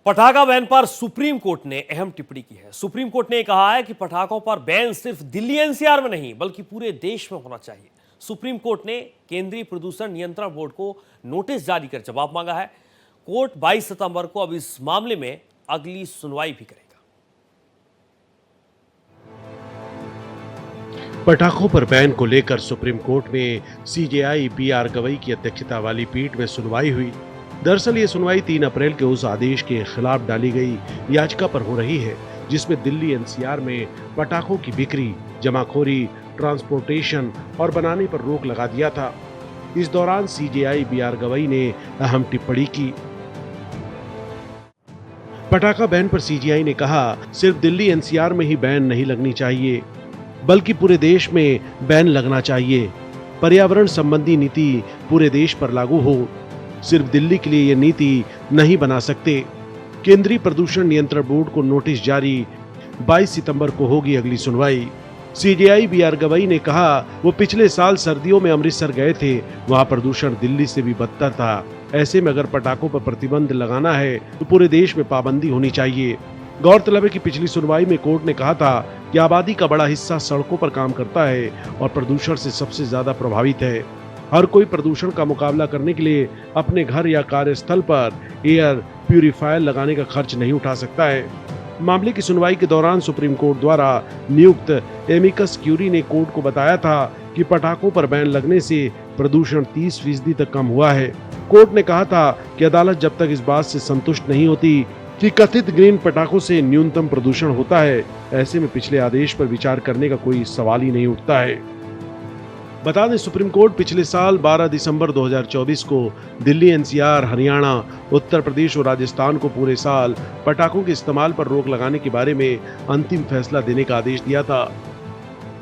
पटाखा बैन पर supreme court ने अहम टिप्पणी की है। सुप्रीम कोर्ट ने कहा है कि पटाखों पर बैन सिर्फ दिल्ली एनसीआर में नहीं बल्कि पूरे देश में होना चाहिए। सुप्रीम कोर्ट ने केंद्रीय प्रदूषण नियंत्रण बोर्ड को नोटिस जारी कर जवाब मांगा है। कोर्ट 22 सितंबर को अब इस मामले में अगली सुनवाई भी करेगा। पटाखों पर बैन को लेकर सुप्रीम कोर्ट में सीजेआई बी.आर. गवई की अध्यक्षता वाली पीठ में सुनवाई हुई। दरअसल ये सुनवाई 3 अप्रैल के उस आदेश के खिलाफ डाली गई याचिका पर हो रही है जिसमें दिल्ली एनसीआर में पटाखों की बिक्री, जमाखोरी, ट्रांसपोर्टेशन और बनाने पर रोक लगा दिया था। इस दौरान सीजेआई बी.आर. गवई ने अहम टिप्पणी की। पटाखा बैन पर सीजेआई ने कहा, सिर्फ दिल्ली एनसीआर में ही बैन नहीं लगनी चाहिए बल्कि पूरे देश में बैन लगना चाहिए। पर्यावरण संबंधी नीति पूरे देश पर लागू हो। सिर्फ दिल्ली के लिए ये नीति नहीं बना सकते। केंद्रीय प्रदूषण नियंत्रण बोर्ड को नोटिस जारी, 22 सितंबर को होगी अगली सुनवाई। CJI B R. गवई ने कहा, वो पिछले साल सर्दियों में अमृतसर गए थे, वहां प्रदूषण दिल्ली से भी बदतर था। ऐसे में अगर पटाखों पर प्रतिबंध लगाना है तो पूरे देश में पाबंदी होनी चाहिए। गौरतलब है कि पिछली सुनवाई में कोर्ट ने कहा था कि आबादी का बड़ा हिस्सा सड़कों पर काम करता है और प्रदूषण से सबसे ज्यादा प्रभावित है। हर कोई प्रदूषण का मुकाबला करने के लिए अपने घर या कार्यस्थल पर एयर प्यूरिफायर लगाने का खर्च नहीं उठा सकता है। मामले की सुनवाई के दौरान सुप्रीम कोर्ट द्वारा नियुक्त एमिकस क्यूरी ने कोर्ट को बताया था कि पटाखों पर बैन लगने से प्रदूषण 30% तक कम हुआ है। कोर्ट ने कहा था कि अदालत जब तक इस बात से संतुष्ट नहीं होती कि कथित ग्रीन पटाखों से न्यूनतम प्रदूषण होता है, ऐसे में पिछले आदेश पर विचार करने का कोई सवाल ही नहीं उठता है। बता दें, सुप्रीम कोर्ट पिछले साल 12 दिसंबर 2024 को दिल्ली एनसीआर, हरियाणा, उत्तर प्रदेश और राजस्थान को पूरे साल पटाखों के इस्तेमाल पर रोक लगाने के बारे में अंतिम फैसला देने का आदेश दिया था।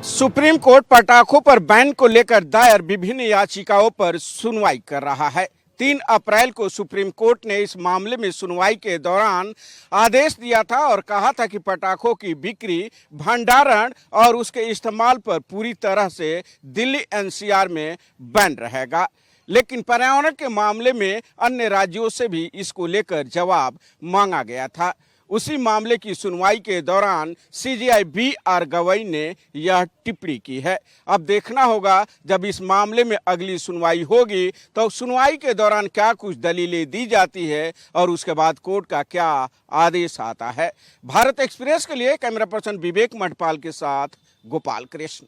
सुप्रीम कोर्ट पटाखों पर बैन को लेकर दायर विभिन्न याचिकाओं पर सुनवाई कर रहा है। 3 अप्रैल को सुप्रीम कोर्ट ने इस मामले में सुनवाई के दौरान आदेश दिया था और कहा था कि पटाखों की बिक्री, भंडारण और उसके इस्तेमाल पर पूरी तरह से दिल्ली एनसीआर में बैन रहेगा। लेकिन पर्यावरण के मामले में अन्य राज्यों से भी इसको लेकर जवाब मांगा गया था। उसी मामले की सुनवाई के दौरान सीजेआई बी.आर. गवई ने यह टिप्पणी की है। अब देखना होगा जब इस मामले में अगली सुनवाई होगी तो सुनवाई के दौरान क्या कुछ दलीलें दी जाती है और उसके बाद कोर्ट का क्या आदेश आता है। भारत एक्सप्रेस के लिए कैमरा पर्सन विवेक मठपाल के साथ गोपाल कृष्ण।